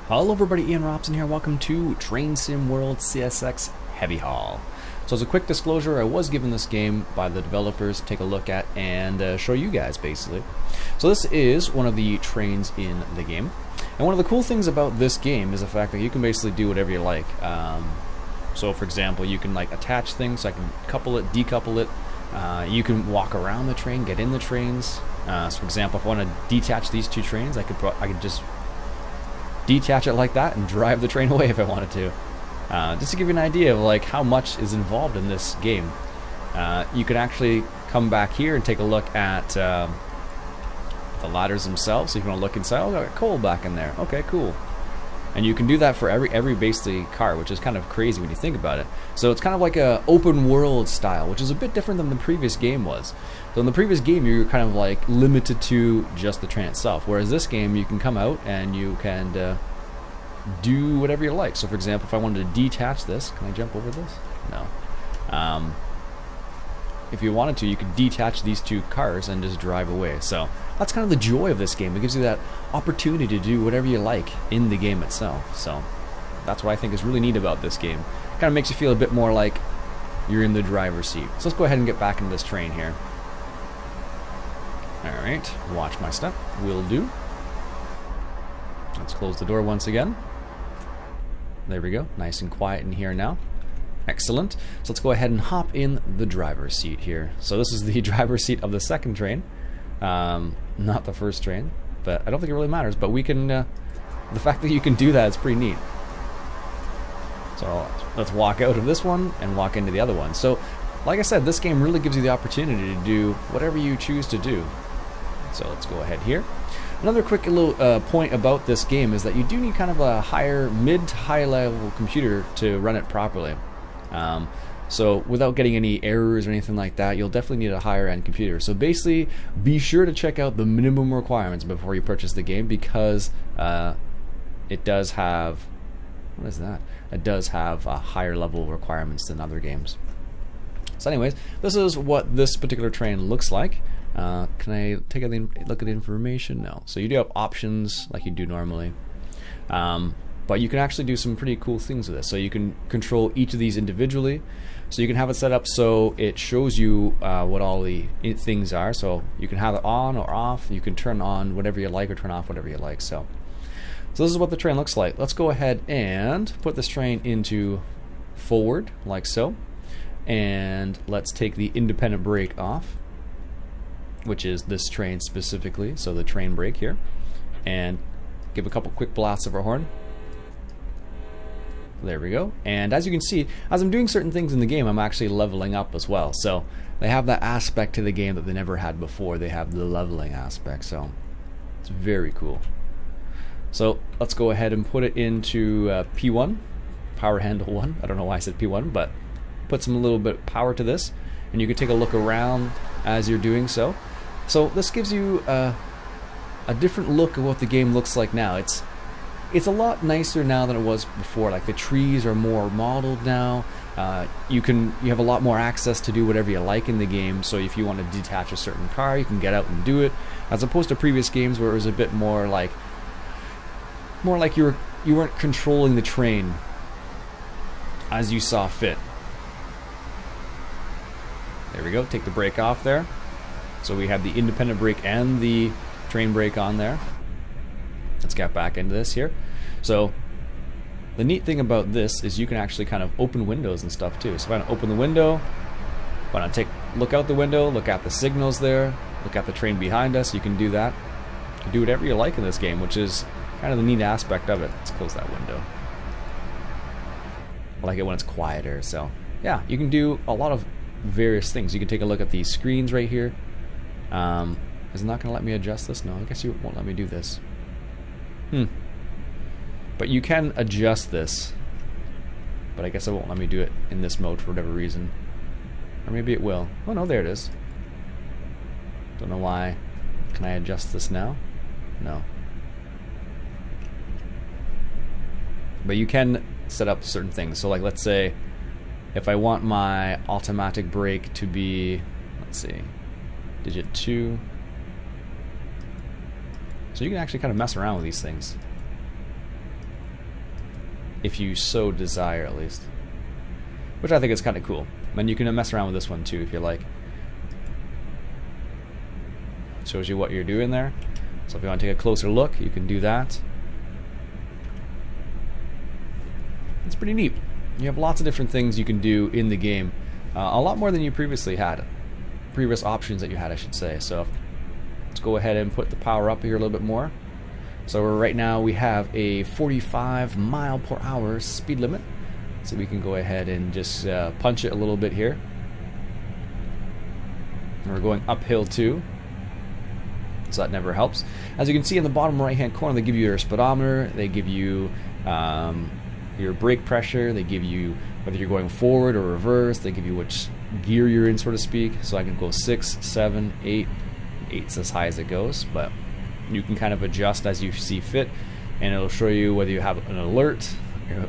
Hello everybody, Iain Robson here. Welcome to Train Sim World CSX Heavy Haul. So as a quick disclosure, I was given this game by the developers to take a look at and show you guys basically. So this is one of the trains in the game. And one of the cool things about this game is the fact that you can basically do whatever you like. So for example, you can like attach things, so I can couple it, decouple it. You can walk around the train, get in the trains. So for example, if I want to detach these two trains, I could just detach it like that and drive the train away if I wanted to. Just to give you an idea of like how much is involved in this game. You can actually come back here and take a look at the ladders themselves. So if you want to look inside, oh, got coal back in there. Okay, cool. And you can do that for every basically car, which is kind of crazy when you think about it. So it's kind of like a open world style, which is a bit different than the previous game was. So in the previous game, you're kind of like limited to just the train itself, whereas this game, you can come out and you can do whatever you like. So for example, if I wanted to detach this, can I jump over this? No. If you wanted to, you could detach these two cars and just drive away. So that's kind of the joy of this game. It gives you that opportunity to do whatever you like in the game itself. So that's what I think is really neat about this game. It kind of makes you feel a bit more like you're in the driver's seat. So let's go ahead and get back into this train here. Alright, watch my step. Will do. Let's close the door once again. There we go. Nice and quiet in here now. Excellent. So let's go ahead and hop in the driver's seat here. So this is the driver's seat of the second train. Not the first train, but I don't think it really matters. But we can, the fact that you can do that is pretty neat. So let's walk out of this one and walk into the other one. So like I said, this game really gives you the opportunity to do whatever you choose to do. So let's go ahead here. Another quick little point about this game is that you do need kind of a mid to high level computer to run it properly. So without getting any errors or anything like that, you'll definitely need a higher end computer. So basically, be sure to check out the minimum requirements before you purchase the game, because it does have, what is that? It does have higher level requirements than other games. So anyways, this is what this particular train looks like. Can I take a look at the information? No. So you do have options like you do normally. But you can actually do some pretty cool things with this. So you can control each of these individually. So you can have it set up so it shows you what all the things are. So you can have it on or off. You can turn on whatever you like or turn off whatever you like. So this is what the train looks like. Let's go ahead and put this train into forward like so. And let's take the independent brake off, which is this train specifically. So the train brake here. And give a couple quick blasts of our horn. There we go. And as you can see, as I'm doing certain things in the game, I'm actually leveling up as well. So they have that aspect to the game that they never had before. They have the leveling aspect. So it's very cool. So let's go ahead and put it into P1, power handle 1. I don't know why I said P1, but put some little bit of power to this. And you can take a look around as you're doing so. So this gives you a different look of what the game looks like now. It's a lot nicer now than it was before. Like the trees are more modeled now. You have a lot more access to do whatever you like in the game. So if you want to detach a certain car, you can get out and do it, as opposed to previous games where it was a bit more like you weren't controlling the train as you saw fit. There we go. Take the brake off there. So we have the independent brake and the train brake on there. Let's get back into this here. So the neat thing about this is you can actually kind of open windows and stuff too. So if I want to open the window, if I want to look out the window, look at the signals there, look at the train behind us, you can do that. You can do whatever you like in this game, which is kind of the neat aspect of it. Let's close that window. I like it when it's quieter. So yeah, you can do a lot of various things. You can take a look at these screens right here. Is it not going to let me adjust this? No, I guess you won't let me do this. But you can adjust this, but I guess it won't let me do it in this mode for whatever reason. Or maybe it will. Oh no, there it is. Don't know why. Can I adjust this now? No. But you can set up certain things. So like, let's say if I want my automatic brake to be, let's see, digit 2. So you can actually kind of mess around with these things. if you so desire, at least. Which I think is kind of cool. And you can mess around with this one too if you like. Shows you what you're doing there. So if you want to take a closer look, you can do that. It's pretty neat. You have lots of different things you can do in the game. A lot more than you previously had. Previous options that you had, I should say. So let's go ahead and put the power up here a little bit more. So right now we have a 45 mile per hour speed limit. So we can go ahead and just punch it a little bit here. And we're going uphill too. So that never helps. As you can see in the bottom right hand corner, they give you your speedometer, they give you your brake pressure, they give you whether you're going forward or reverse, they give you which gear you're in, so to speak. So I can go 6, 7, 8. 8's as high as it goes, but you can kind of adjust as you see fit, and it'll show you whether you have an alert,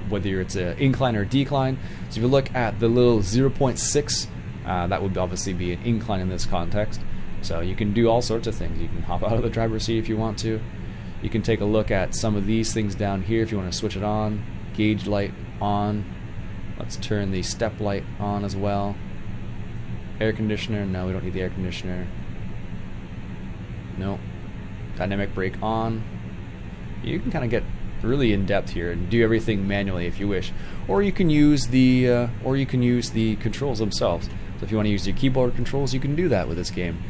whether it's an incline or decline. So if you look at the little 0.6, that would obviously be an incline in this context. So you can do all sorts of things. You can hop out of the driver's seat if you want to. You can take a look at some of these things down here if you want to switch it on. Gauge light on. Let's turn the step light on as well. Air conditioner. No, we don't need the air conditioner. No. Dynamic brake on. You can kind of get really in depth here and do everything manually if you wish, or you can use the controls themselves. So if you want to use your keyboard controls, you can do that with this game.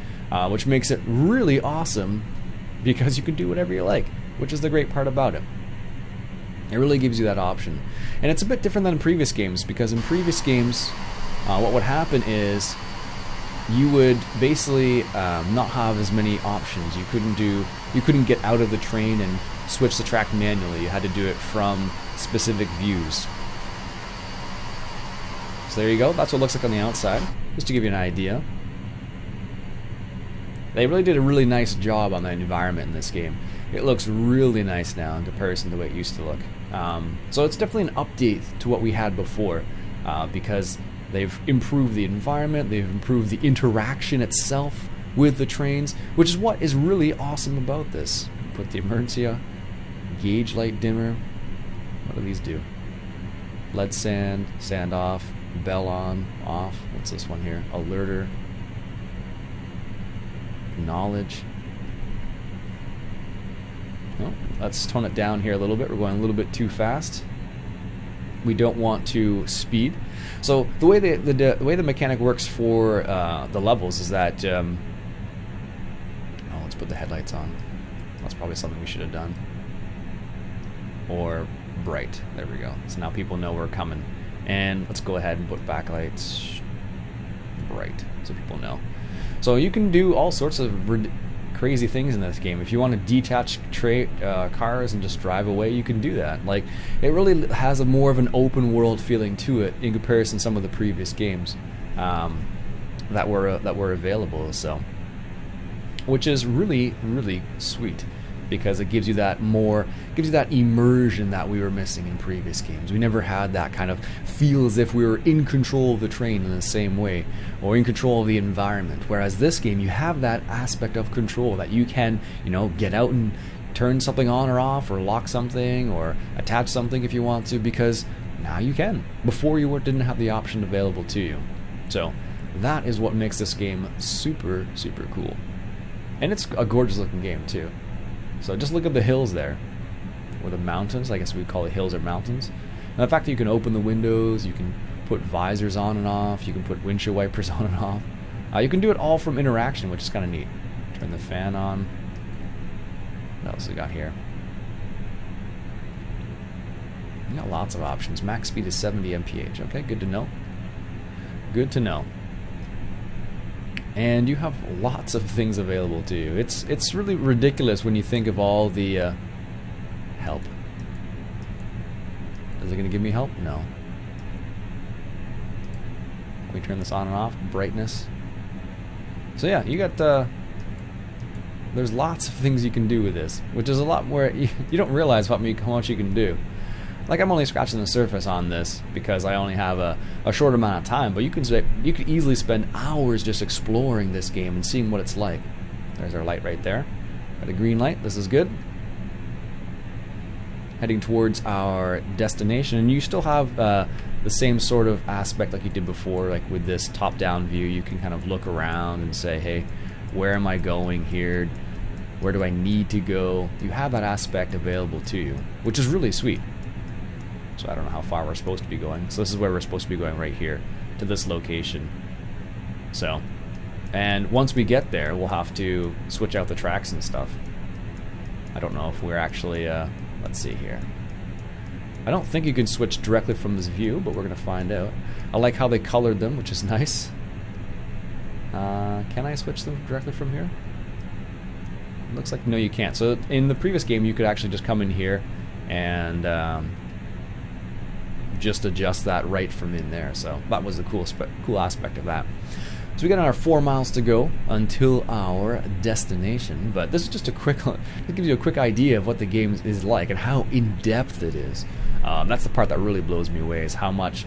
Which makes it really awesome because you can do whatever you like, which is the great part about it. It really gives you that option. And it's a bit different than in previous games, because in previous games, what would happen is you would basically not have as many options. You couldn't get out of the train and switch the track manually. You had to do it from specific views. So there you go. That's what it looks like on the outside, just to give you an idea. They really did a really nice job on the environment in this game. It looks really nice now in comparison to the way it used to look. So it's definitely an update to what we had before, because they've improved the environment, they've improved the interaction itself with the trains, which is what is really awesome about this. Put the emergency gauge light dimmer. What do these do? Lead sand, sand off, bell on, off. What's this one here? Alerter. Knowledge. Oh, let's tone it down here a little bit. We're going a little bit too fast. We don't want to speed. So the way the way the mechanic works for the levels is that let's put the headlights on. That's probably something we should have done. Or bright. There we go. So now people know we're coming. And let's go ahead and put backlights bright so people know. So you can do all sorts of crazy things in this game. If you want to detach cars and just drive away, you can do that. Like, it really has a more of an open world feeling to it in comparison to some of the previous games that were available. So, which is really, really sweet, because it gives you that immersion that we were missing in previous games. We never had that kind of feel as if we were in control of the train in the same way, or in control of the environment. Whereas this game, you have that aspect of control that you can, get out and turn something on or off, or lock something, or attach something if you want to, because now you can. Before you didn't have the option available to you. So that is what makes this game super, super cool. And it's a gorgeous looking game too. So just look at the hills there, or the mountains. I guess we'd call it hills or mountains. And the fact that you can open the windows, you can put visors on and off, you can put windshield wipers on and off. You can do it all from interaction, which is kind of neat. Turn the fan on. What else we got here? You got lots of options. Max speed is 70 mph. Okay, good to know. Good to know. And you have lots of things available to you. It's really ridiculous when you think of all the help. Is it going to give me help? No. Can we turn this on and off? Brightness. So yeah, you got there's lots of things you can do with this, which is a lot more. You don't realize how much you can do. Like, I'm only scratching the surface on this because I only have a short amount of time, but you could easily spend hours just exploring this game and seeing what it's like. There's our light right there. Got a green light. This is good. heading towards our destination, and you still have the same sort of aspect like you did before, like with this top-down view. You can kind of look around and say, hey, where am I going here? Where do I need to go? You have that aspect available to you, which is really sweet. So I don't know how far we're supposed to be going. So this is where we're supposed to be going, right here, to this location. So, and once we get there, we'll have to switch out the tracks and stuff. I don't know if we're actually, let's see here. I don't think you can switch directly from this view, but we're going to find out. I like how they colored them, which is nice. Can I switch them directly from here? Looks like no, you can't. So in the previous game, you could actually just come in here and just adjust that right from in there. So that was the cool aspect of that. So we got another 4 miles to go until our destination. But this is just a quick, it gives you a quick idea of what the game is like and how in depth it is. That's the part that really blows me away, is how much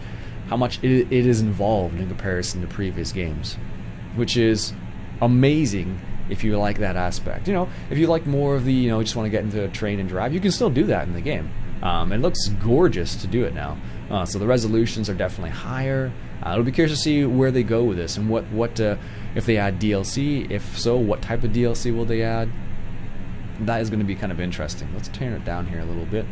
it is involved in comparison to previous games, which is amazing. If you like that aspect, if you like more of the, you just want to get into a train and drive, you can still do that in the game. It looks gorgeous to do it now. So the resolutions are definitely higher. It'll be curious to see where they go with this and what if they add DLC. If so, what type of DLC will they add? That is going to be kind of interesting. Let's turn it down here a little bit.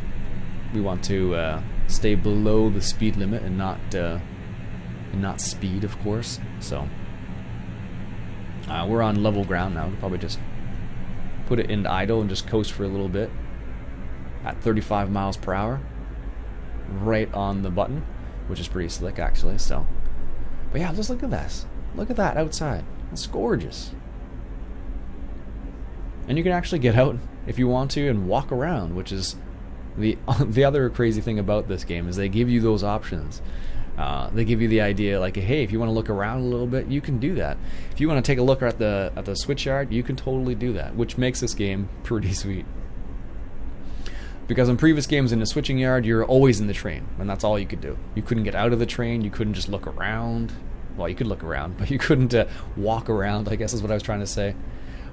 We want to stay below the speed limit and not speed, of course. So. We're on level ground now. We'll probably just put it into idle and just coast for a little bit at 35 miles per hour, right on the button, which is pretty slick actually. So, but yeah, just look at this. Look at that outside. It's gorgeous. And you can actually get out if you want to and walk around, which is the other crazy thing about this game, is they give you those options. They give you the idea, like, hey, if you want to look around a little bit, you can do that. If you want to take a look at the switchyard, you can totally do that, which makes this game pretty sweet. Because in previous games in the switching yard, you're always in the train, and that's all you could do. You couldn't get out of the train. You couldn't just look around. Well, you could look around, but you couldn't walk around, I guess is what I was trying to say.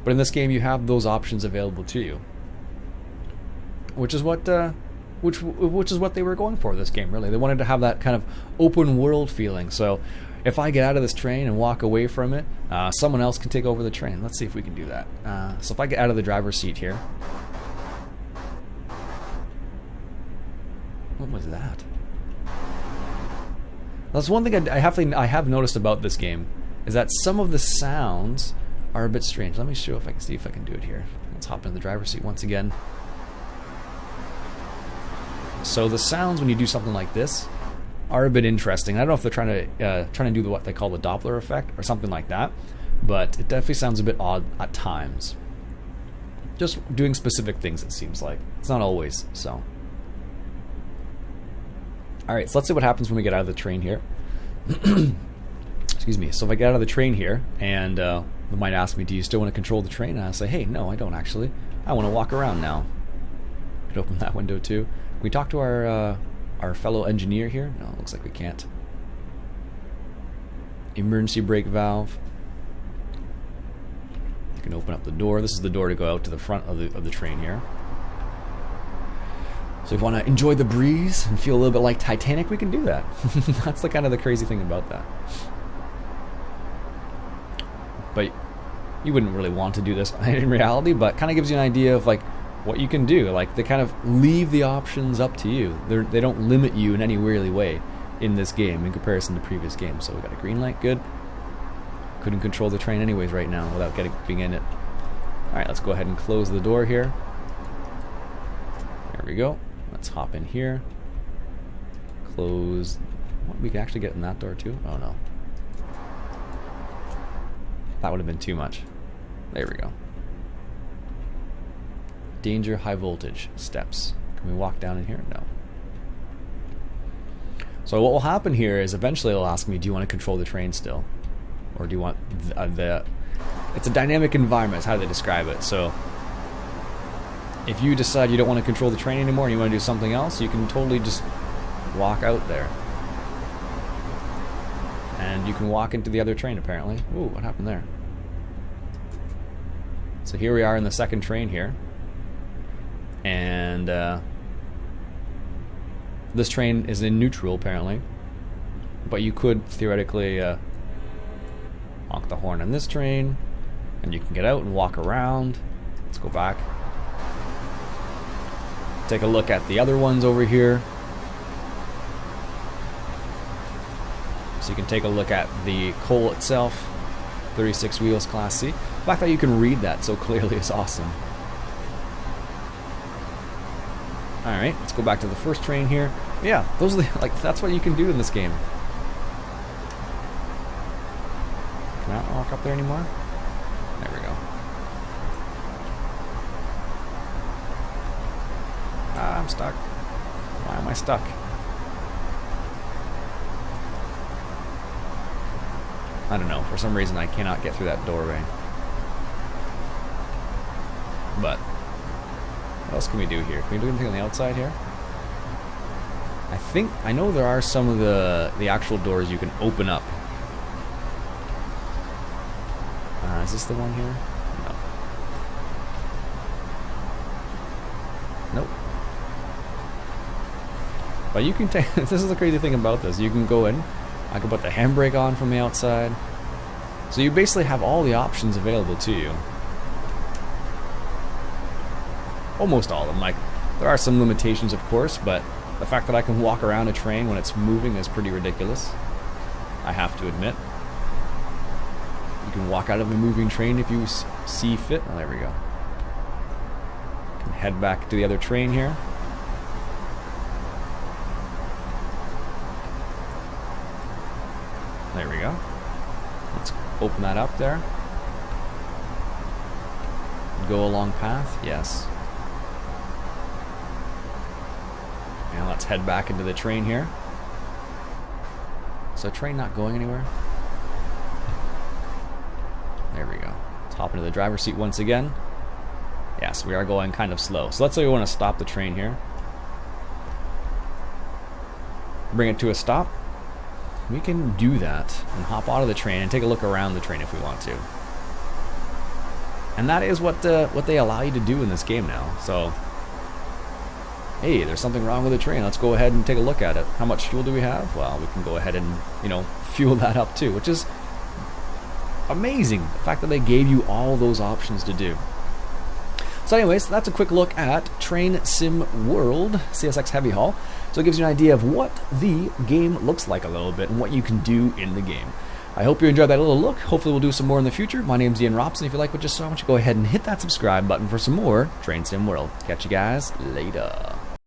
But in this game, you have those options available to you, which is what which is what they were going for this game, really. They wanted to have that kind of open world feeling. So if I get out of this train and walk away from it, someone else can take over the train. Let's see if we can do that. So if I get out of the driver's seat here. What was that? That's one thing I have noticed about this game, is that some of the sounds are a bit strange. Let me see if I can do it here. Let's hop into the driver's seat once again. So the sounds when you do something like this are a bit interesting. I don't know if they're trying to do what they call the Doppler effect or something like that, but it definitely sounds a bit odd at times. Just doing specific things, it seems like. It's not always so. Alright, so let's see what happens when we get out of the train here. Excuse me. So if I get out of the train here, and they might ask me, do you still want to control the train? And I say, hey, no, I don't actually. I want to walk around now. Could open that window too. Can we talk to our fellow engineer here? No, it looks like we can't. Emergency brake valve. You can open up the door. This is the door to go out to the front of the train here. So if you want to enjoy the breeze and feel a little bit like Titanic, we can do that. That's the kind of the crazy thing about that. But you wouldn't really want to do this in reality, but kind of gives you an idea of like what you can do. Like, they kind of leave the options up to you. They don't limit you in any really way in this game in comparison to previous games. So we got a green light, good. Couldn't control the train anyways right now without being in it. Alright, let's go ahead and close the door here. There we go. Let's hop in here. Close. We can actually get in that door too? Oh no. That would have been too much. There we go. Danger, high voltage, steps. Can we walk down in here? No. So what will happen here is eventually it'll ask me, do you want to control the train still? Or do you want it's a dynamic environment, is how they describe it. So if you decide you don't want to control the train anymore and you want to do something else, you can totally just walk out there. And you can walk into the other train, apparently. Ooh, what happened there? So here we are in the second train here. And This train is in neutral, apparently. But you could theoretically honk the horn on this train, and you can get out and walk around. Let's go back. Take a look at the other ones over here. So you can take a look at the coal itself, 36 wheels Class C. The fact that you can read that so clearly is awesome. Alright, let's go back to the first train here. Yeah, those are that's what you can do in this game. Can I not walk up there anymore? There we go. I'm stuck. Why am I stuck? I don't know. For some reason, I cannot get through that doorway. But what else can we do here? Can we do anything on the outside here? I know there are some of the actual doors you can open up. Is this the one here? No. Nope. But you can take. This is the crazy thing about this. You can go in. I can put the handbrake on from the outside. So you basically have all the options available to you. Almost all of them. Like, there are some limitations, of course, but the fact that I can walk around a train when it's moving is pretty ridiculous. I have to admit. You can walk out of a moving train if you see fit. Oh, there we go. Can head back to the other train here. There we go. Let's open that up there. Go along path, yes. And let's head back into the train here. Is the train not going anywhere? There we go. Let's hop into the driver's seat once again. Yes, we are going kind of slow. So let's say we want to stop the train here. Bring it to a stop. We can do that and hop out of the train and take a look around the train if we want to. And that is what they allow you to do in this game now. So, hey, there's something wrong with the train. Let's go ahead and take a look at it. How much fuel do we have? Well, we can go ahead and, fuel that up too, which is amazing. The fact that they gave you all those options to do. So anyways, that's a quick look at Train Sim World CSX Heavy Haul. So it gives you an idea of what the game looks like a little bit and what you can do in the game. I hope you enjoyed that little look. Hopefully we'll do some more in the future. My name's Iain Robson. If you like what you saw, why don't you go ahead and hit that subscribe button for some more Train Sim World. Catch you guys later.